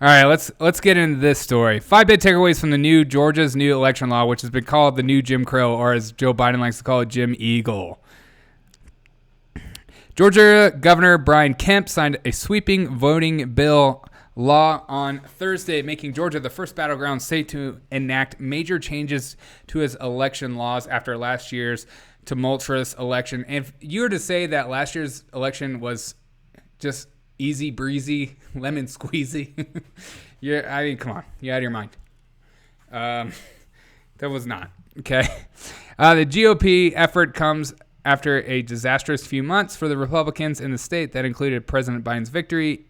All right, let's get into this story. 5 big takeaways from Georgia's new election law, which has been called the new Jim Crow, or as Joe Biden likes to call it, Jim Eagle. Georgia Governor Brian Kemp signed a sweeping voting bill law on Thursday, making Georgia the first battleground state to enact major changes to its election laws after last year's tumultuous election. And if you were to say that last year's election was just easy breezy, lemon squeezy, come on, you're out of your mind. That was not. Okay. The GOP effort comes after a disastrous few months for the Republicans in the state that included President Biden's victory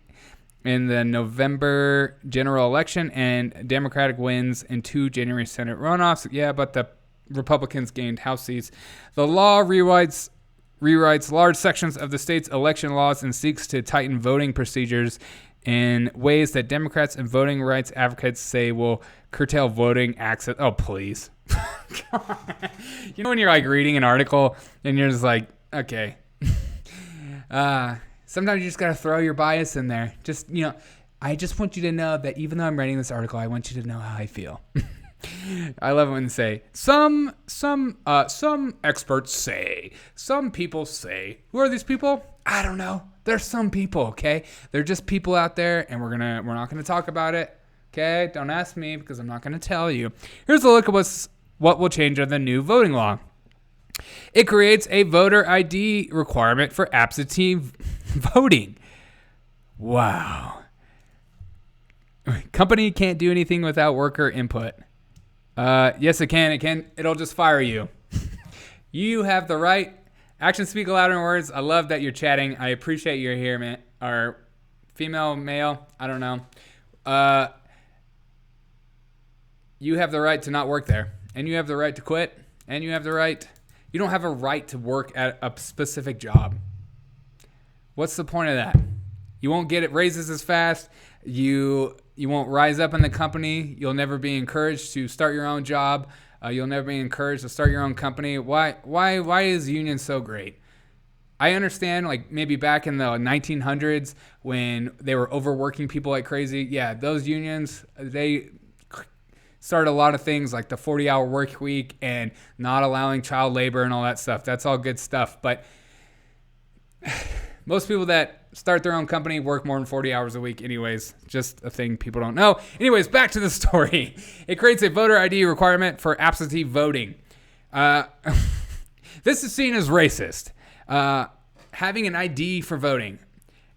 in the November general election and Democratic wins in 2 January Senate runoffs. Yeah, but the Republicans gained House seats. The law rewrites large sections of the state's election laws and seeks to tighten voting procedures in ways that Democrats and voting rights advocates say will curtail voting access. Oh, please. You know when you're like reading an article and you're just like, okay. Sometimes you just got to throw your bias in there. Just, I just want you to know that even though I'm writing this article, I want you to know how I feel. I love it when they say, some experts say, some people say. Who are these people? I don't know. There's some people, okay? They're just people out there, and we're not gonna talk about it, okay? Don't ask me because I'm not gonna tell you. Here's a look at what will change under the new voting law. It creates a voter ID requirement for absentee voting. Wow. Company can't do anything without worker input. Yes, it can. It'll just fire you. You have the right. Actions speak louder than words. I love that you're chatting. I appreciate you're here, man. Or female, male, I don't know. You have the right to not work there. And you have the right to quit. And you have the right. You don't have a right to work at a specific job. What's the point of that? You won't get it raises as fast. You won't rise up in the company. You'll never be encouraged to start your own job. You'll never be encouraged to start your own company. Why is union so great? I understand, like maybe back in the 1900s when they were overworking people like crazy. Yeah, those unions, they started a lot of things like the 40-hour work week and not allowing child labor and all that stuff. That's all good stuff. But most people that start their own company work more than 40 hours a week anyways. Just a thing people don't know. Anyways, back to the story. It creates a voter ID requirement for absentee voting. This is seen as racist. Having an ID for voting.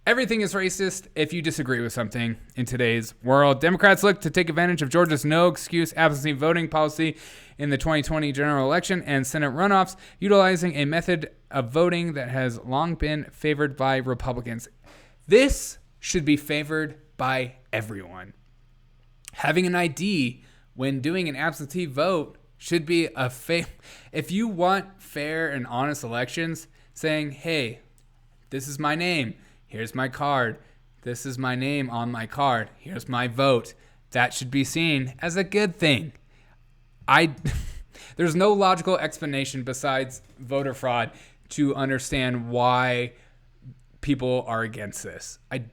Everything is racist if you disagree with something in today's world. Democrats look to take advantage of Georgia's no-excuse absentee voting policy in the 2020 general election and Senate runoffs, utilizing a method of voting that has long been favored by Republicans. This should be favored by everyone. Having an ID when doing an absentee vote should be if you want fair and honest elections, saying, hey, this is my name. Here's my card. This is my name on my card. Here's my vote. That should be seen as a good thing. There's no logical explanation besides voter fraud to understand why people are against this. It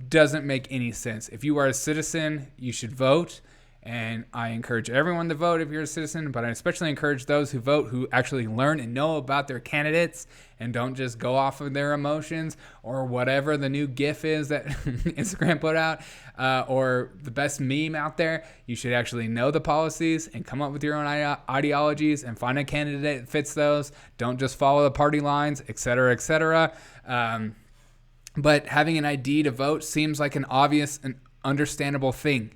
doesn't make any sense. If you are a citizen, you should vote. And I encourage everyone to vote if you're a citizen, but I especially encourage those who vote who actually learn and know about their candidates and don't just go off of their emotions or whatever the new GIF is that Instagram put out or the best meme out there. You should actually know the policies and come up with your own ideologies and find a candidate that fits those. Don't just follow the party lines, et cetera, et cetera. But having an ID to vote seems like an obvious and understandable thing,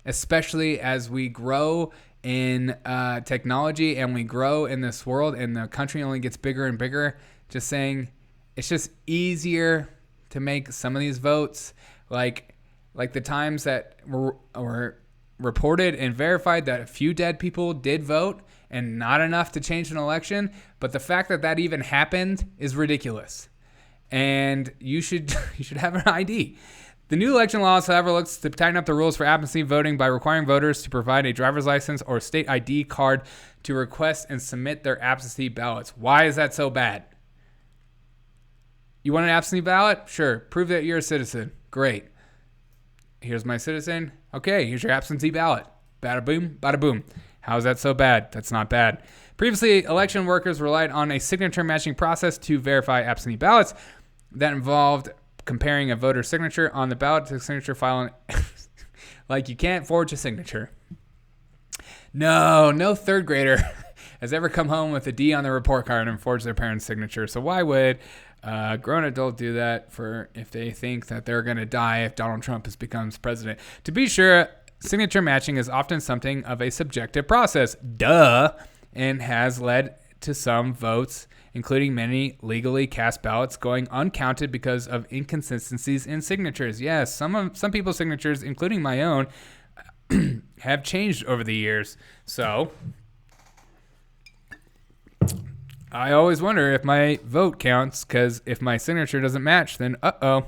especially as we grow in technology and we grow in this world and the country only gets bigger and bigger. Just saying, it's just easier to make some of these votes, like the times that were reported and verified that a few dead people did vote and not enough to change an election. But the fact that even happened is ridiculous. And you should have an ID. The new election laws, however, looks to tighten up the rules for absentee voting by requiring voters to provide a driver's license or state ID card to request and submit their absentee ballots. Why is that so bad? You want an absentee ballot? Sure. Prove that you're a citizen. Great. here's my citizen. Okay, here's your absentee ballot. Bada boom, bada boom. How is that so bad? That's not bad. Previously, election workers relied on a signature matching process to verify absentee ballots that involved comparing a voter's signature on the ballot to the signature file. Like you can't forge a signature. No third grader has ever come home with a D on their report card and forged their parents' signature. So why would a grown adult do that if they think that they're going to die if Donald Trump becomes president? To be sure, signature matching is often something of a subjective process. And has led to some votes, including many legally cast ballots, going uncounted because of inconsistencies in signatures. Yes, some people's signatures, including my own, have changed over the years. So I always wonder if my vote counts, because if my signature doesn't match, then uh-oh.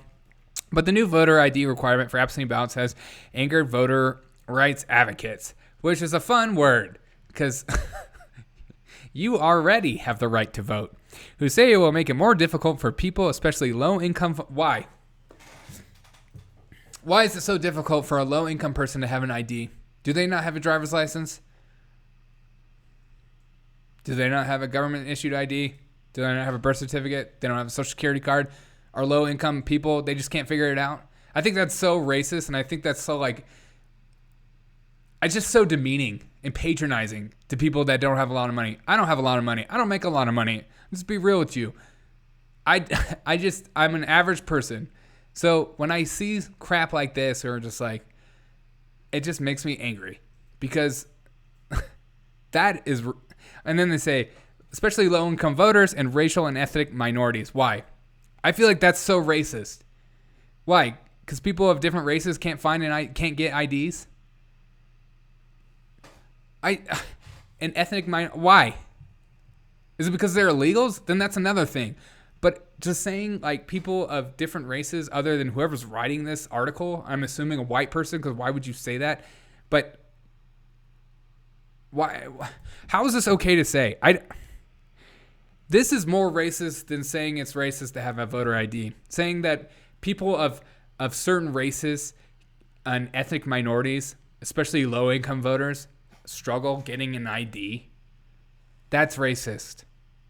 But the new voter ID requirement for absentee ballots has angered voter rights advocates, which is a fun word, because you already have the right to vote, who say it will make it more difficult for people, especially low-income. Why? Why is it so difficult for a low-income person to have an ID? Do they not have a driver's license? Do they not have a government-issued ID? Do they not have a birth certificate? They don't have a social security card? Are low-income people, they just can't figure it out? I think that's so racist, and I think that's so, it's just so demeaning and patronizing to people that don't have a lot of money. I don't have a lot of money. I don't make a lot of money. Let's be real with you. I'm an average person. So when I see crap like this, or just it just makes me angry, because that is, and then they say, especially low-income voters and racial and ethnic minorities. Why? I feel like that's so racist. Why? Because people of different races can't can't get IDs? Why? Is it because they're illegals? Then that's another thing. But just saying people of different races other than whoever's writing this article, I'm assuming a white person, because why would you say that? But why? How is this okay to say? This is more racist than saying it's racist to have a voter ID. Saying that people of certain races and ethnic minorities, especially low-income voters, struggle getting an ID, that's racist,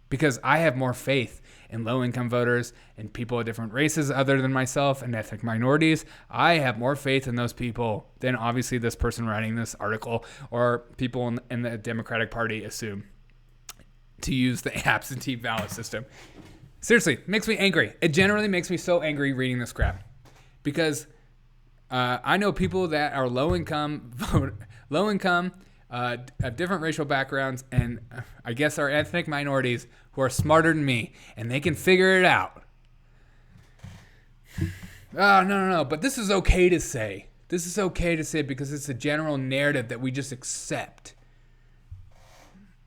because I have more faith in low-income voters and people of different races other than myself and ethnic minorities. I have more faith in those people than obviously this person writing this article or people in the Democratic Party assume to use the absentee ballot system. Seriously, it makes me angry. It generally makes me so angry reading this crap, because I know people that are low-income, of different racial backgrounds, and I guess are ethnic minorities, who are smarter than me, and they can figure it out. Oh, no. But this is okay to say. This is okay to say because it's a general narrative that we just accept.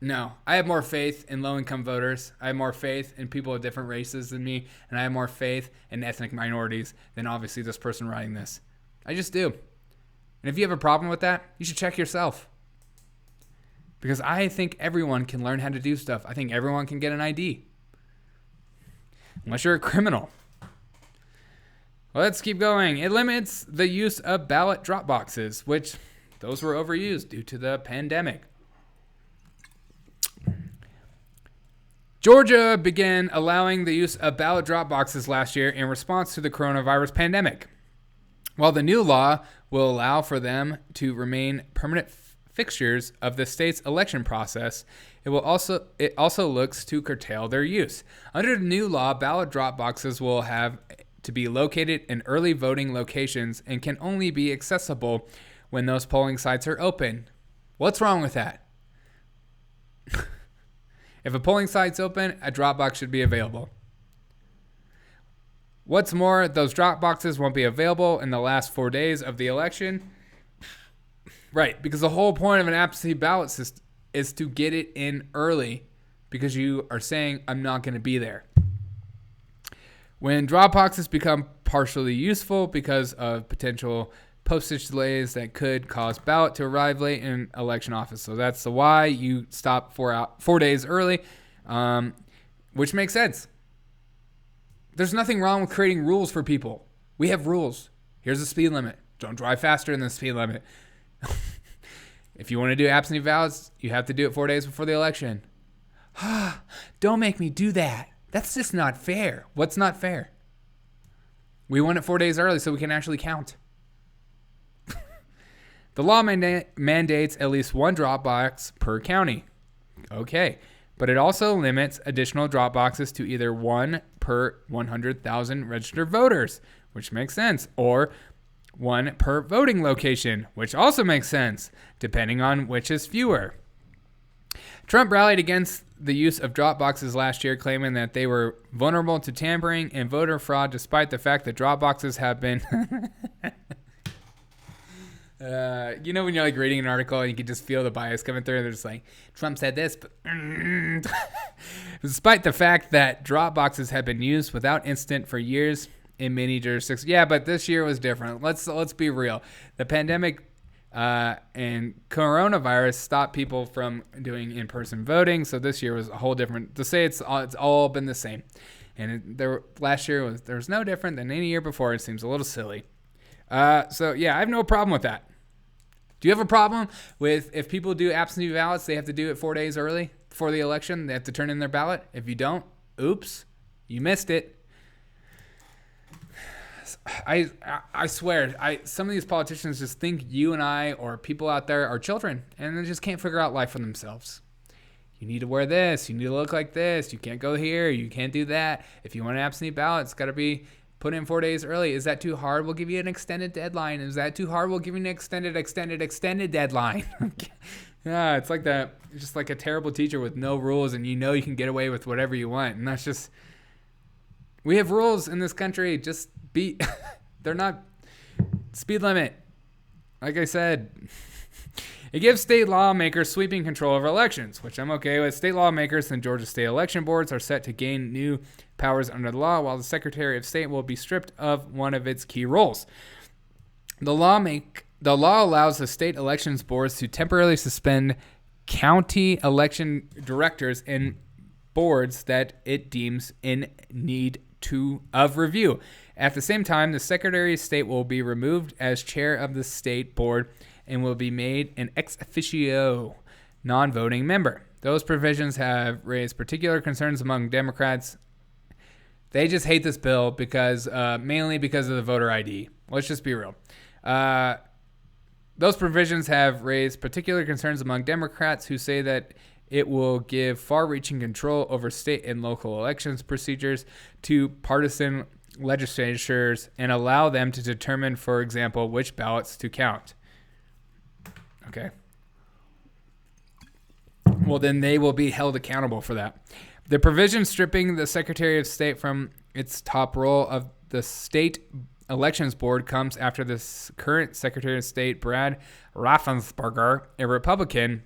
No, I have more faith in low-income voters. I have more faith in people of different races than me, and I have more faith in ethnic minorities than obviously this person writing this. I just do. And if you have a problem with that, you should check yourself. Because I think everyone can learn how to do stuff. I think everyone can get an ID. Unless you're a criminal. Well, let's keep going. It limits the use of ballot drop boxes, which those were overused due to the pandemic. Georgia began allowing the use of ballot drop boxes last year in response to the coronavirus pandemic. While the new law will allow for them to remain permanent fixtures of the state's election process, it also looks to curtail their use. Under the new law, ballot drop boxes will have to be located in early voting locations and can only be accessible when those polling sites are open. What's wrong with that? If a polling site's open, a drop box should be available. What's more, those drop boxes won't be available in the last 4 days of the election. Right, because the whole point of an absentee ballot system is to get it in early, because you are saying, I'm not going to be there. When drop boxes become partially useful because of potential postage delays that could cause ballot to arrive late in election office. So that's the why you stop 4 days early, which makes sense. There's nothing wrong with creating rules for people. We have rules. Here's the speed limit. Don't drive faster than the speed limit. If you want to do absentee ballots, you have to do it 4 days before the election. Don't make me do that. That's just not fair. What's not fair? We want it 4 days early so we can actually count. The law mandates at least one drop box per county. Okay. But it also limits additional drop boxes to either one per 100,000 registered voters, which makes sense, or one per voting location, which also makes sense, depending on which is fewer. Trump rallied against the use of drop boxes last year, claiming that they were vulnerable to tampering and voter fraud, despite the fact that drop boxes have been... you know when you're like reading an article and you can just feel the bias coming through and they're just like, Trump said this, but... Despite the fact that drop boxes have been used without incident for years in many jurisdictions. Yeah, but this year was different. Let's be real. The pandemic and coronavirus stopped people from doing in-person voting, so this year was a whole different. To say it's all been the same, and last year there was no different than any year before. It seems a little silly. So yeah, I have no problem with that. Do you have a problem with if people do absentee ballots, they have to do it 4 days early before the election? They have to turn in their ballot. If you don't, oops, you missed it. I swear, some of these politicians just think you and I or people out there are children, and they just can't figure out life for themselves. You need to wear this. You need to look like this. You can't go here. You can't do that. If you want an absentee ballot, it's got to be put in 4 days early. Is that too hard? We'll give you an extended deadline. Is that too hard? We'll give you an extended deadline. Yeah, it's like that. It's just like a terrible teacher with no rules, and you know you can get away with whatever you want. And that's just, we have rules in this country. Just they're not speed limit. Like I said, it gives state lawmakers sweeping control over elections, which I'm okay with. State lawmakers and Georgia state election boards are set to gain new powers under the law, while the Secretary of State will be stripped of one of its key roles. The law allows the state elections boards to temporarily suspend county election directors and boards that it deems in need of review. At the same time, the Secretary of State will be removed as chair of the state board and will be made an ex officio non-voting member. Those provisions have raised particular concerns among Democrats. They just hate this bill because mainly because of the voter ID. Let's just be real. Those provisions have raised particular concerns among Democrats who say that it will give far-reaching control over state and local elections procedures to partisan legislatures and allow them to determine, for example, which ballots to count. Okay. Well, then they will be held accountable for that. The provision stripping the Secretary of State from its top role of the state elections board comes after the current Secretary of State, Brad Raffensperger, a Republican,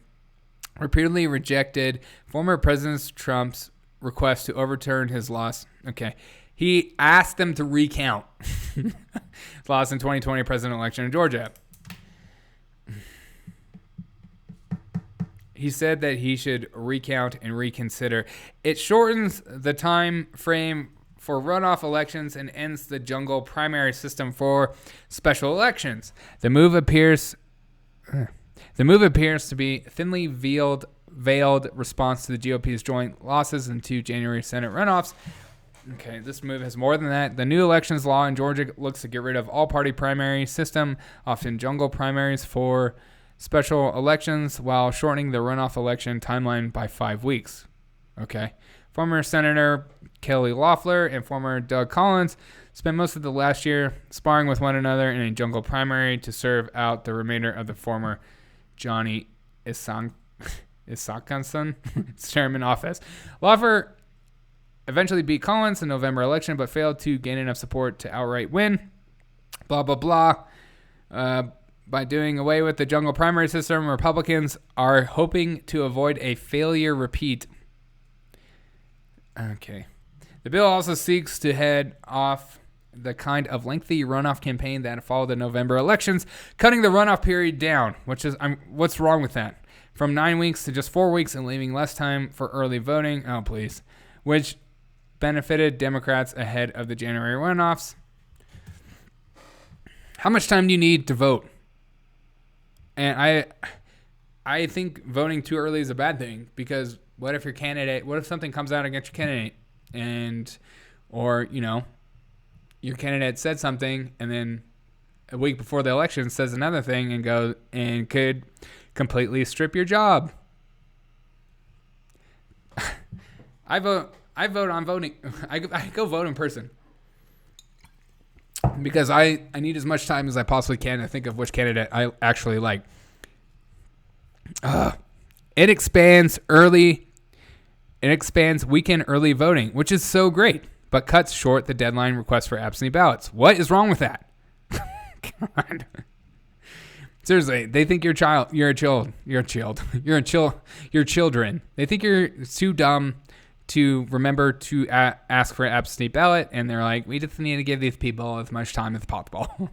repeatedly rejected former President Trump's request to overturn his loss. Okay. He asked them to recount loss in 2020 presidential election in Georgia. He said that he should recount and reconsider. It shortens the time frame for runoff elections and ends the jungle primary system for special elections. The move appears to be thinly veiled response to the GOP's joint losses in 2 January Senate runoffs. Okay, this move has more than that. The new elections law in Georgia looks to get rid of all party primary system, often jungle primaries for special elections, while shortening the runoff election timeline by 5 weeks. Okay. Former Senator Kelly Loeffler and former Doug Collins spent most of the last year sparring with one another in a jungle primary to serve out the remainder of the former Johnny Isaacson term in office. Loeffler eventually beat Collins in the November election, but failed to gain enough support to outright win. Blah, blah, blah. By doing away with the jungle primary system, Republicans are hoping to avoid a failure repeat. Okay. The bill also seeks to head off the kind of lengthy runoff campaign that followed the November elections, cutting the runoff period down, what's wrong with that? From 9 weeks to just 4 weeks and leaving less time for early voting. Oh, please. Which benefited Democrats ahead of the January runoffs. How much time do you need to vote? And I think voting too early is a bad thing, because what if something comes out against your candidate, or your candidate said something and then a week before the election says another thing and could completely strip your job. I vote on voting. I go vote in person because I need as much time as I possibly can to think of which candidate I actually like. It expands weekend early voting, which is so great, but cuts short the deadline request for absentee ballots. What is wrong with that? God. Seriously, they think you're children. They think you're too dumb to remember to ask for an absentee ballot, and they're like, we just need to give these people as much time as possible.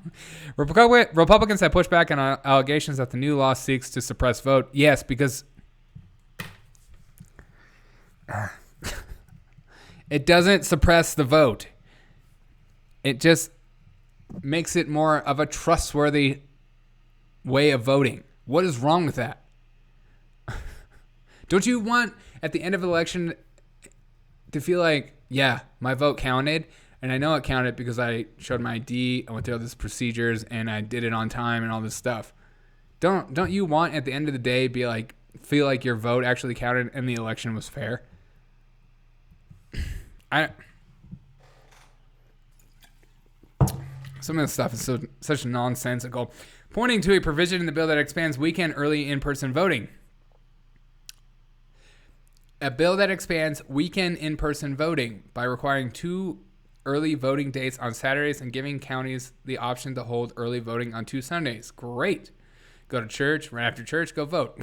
Republicans have pushed back on allegations that the new law seeks to suppress vote. Yes, because it doesn't suppress the vote. It just makes it more of a trustworthy way of voting. What is wrong with that? Don't you want, at the end of an election, to feel like, yeah, my vote counted, and I know it counted because I showed my ID, I went through all these procedures, and I did it on time and all this stuff. Don't you want, at the end of the day, feel like your vote actually counted and the election was fair? Some of this stuff is such nonsensical. Pointing to a provision in the bill that expands weekend early in-person voting. A bill that expands weekend in-person voting by requiring 2 early voting dates on Saturdays and giving counties the option to hold early voting on 2 Sundays. Great. Go to church, right after church, go vote.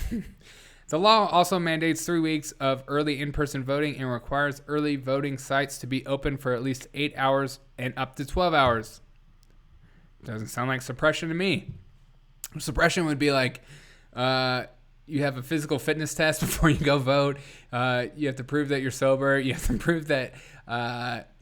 The law also mandates 3 weeks of early in-person voting and requires early voting sites to be open for at least 8 hours and up to 12 hours. Doesn't sound like suppression to me. Suppression would be like you have a physical fitness test before you go vote. You have to prove that you're sober. You have to prove that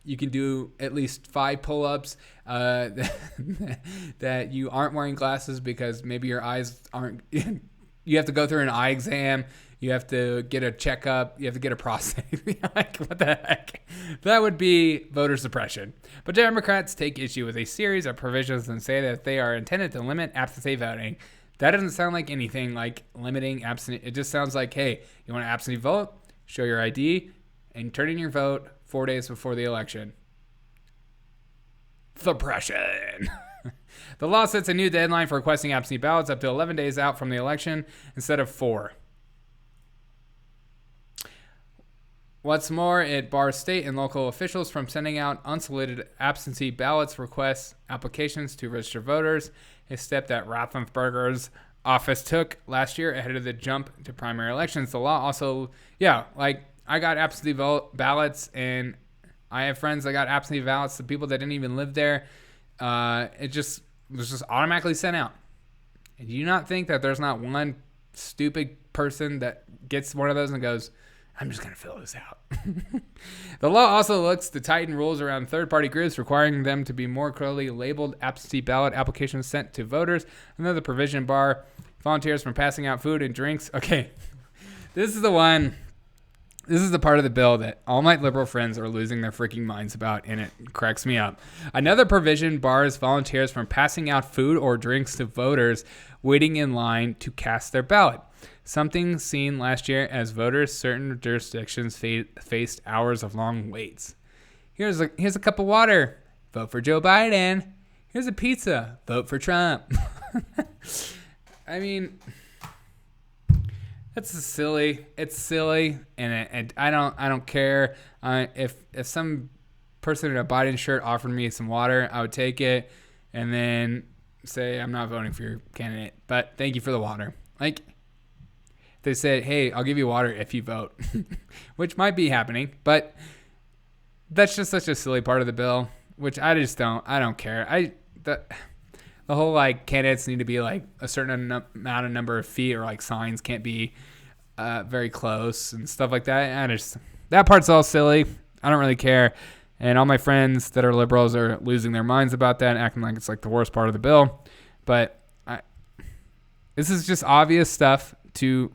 you can do at least 5 pull-ups, that you aren't wearing glasses because maybe your eyes aren't. You have to go through an eye exam. You have to get a checkup. You have to get a prostate. Like, what the heck? That would be voter suppression. But Democrats take issue with a series of provisions and say that they are intended to limit absentee voting. That doesn't sound like anything like limiting absentee. It just sounds like, hey, you want to absentee vote? Show your ID and turn in your vote 4 days before the election. Suppression. The law sets a new deadline for requesting absentee ballots up to 11 days out from the election instead of 4. What's more, it bars state and local officials from sending out unsolicited absentee ballots request applications to register voters, a step that Raffensperger's office took last year ahead of the jump to primary elections. The law also, I got absentee ballots, and I have friends that got absentee ballots, the people that didn't even live there. It was just automatically sent out. And do you not think that there's not one stupid person that gets one of those and goes, I'm just going to fill this out? The law also looks to tighten rules around third-party groups, requiring them to be more clearly labeled absentee ballot applications sent to voters. Another provision bar volunteers from passing out food and drinks. Okay, this is the one. This is the part of the bill that all my liberal friends are losing their freaking minds about, and it cracks me up. Another provision bars volunteers from passing out food or drinks to voters waiting in line to cast their ballot. Something seen last year as voters, certain jurisdictions faced hours of long waits. Here's a cup of water. Vote for Joe Biden. Here's a pizza. Vote for Trump. I mean, that's silly. It's silly, and I don't care. If some person in a Biden shirt offered me some water, I would take it, and then say I'm not voting for your candidate, but thank you for the water. Like, they said, hey, I'll give you water if you vote, which might be happening, but that's just such a silly part of the bill, which I don't care. The whole, like, candidates need to be, like, a certain amount of number of feet, or, like, signs can't be very close and stuff like that. That part's all silly. I don't really care. And all my friends that are liberals are losing their minds about that and acting like it's like the worst part of the bill. But this is just obvious stuff to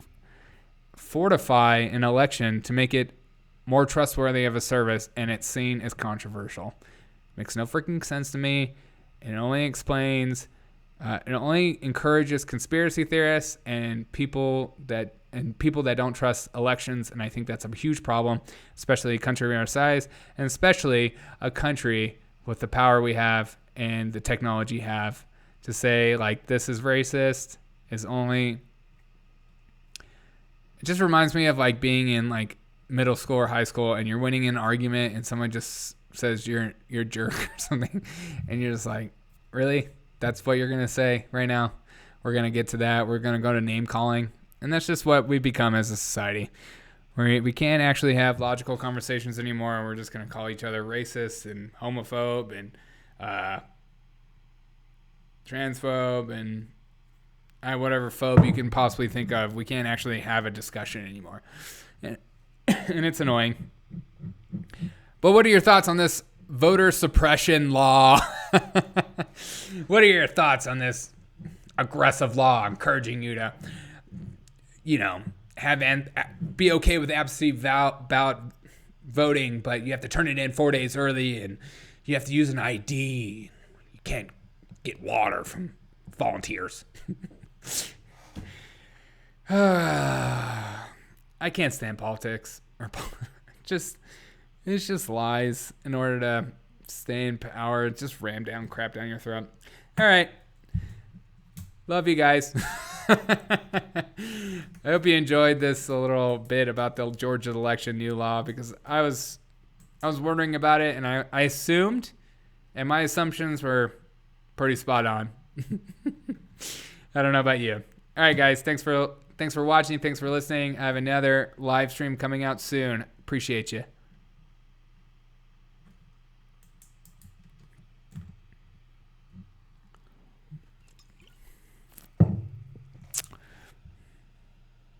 fortify an election to make it more trustworthy of a service, and it's seen as controversial. Makes no freaking sense to me. It only explains, it only encourages conspiracy theorists and people that don't trust elections, and I think that's a huge problem, especially a country our size, and especially a country with the power we have and the technology we have to say like this is racist is only. It just reminds me of like being in like middle school or high school, and you're winning an argument, and someone just says you're a jerk or something, and you're just like, really? That's what you're gonna say right now? We're gonna get to that. We're gonna go to name calling, and that's just what we've become as a society. We can't actually have logical conversations anymore. We're just gonna call each other racist and homophobe and transphobe and whatever phobe you can possibly think of. We can't actually have a discussion anymore, and it's annoying. But what are your thoughts on this voter suppression law? What are your thoughts on this aggressive law encouraging you to, have and be okay with absentee ballot voting, but you have to turn it in 4 days early, and you have to use an ID. You can't get water from volunteers. I can't stand politics. It's just lies in order to stay in power. Just crap down your throat. All right. Love you guys. I hope you enjoyed this a little bit about the Georgia election new law, because I was wondering about it, and I assumed, and my assumptions were pretty spot on. I don't know about you. All right, guys. Thanks for watching. Thanks for listening. I have another live stream coming out soon. Appreciate you.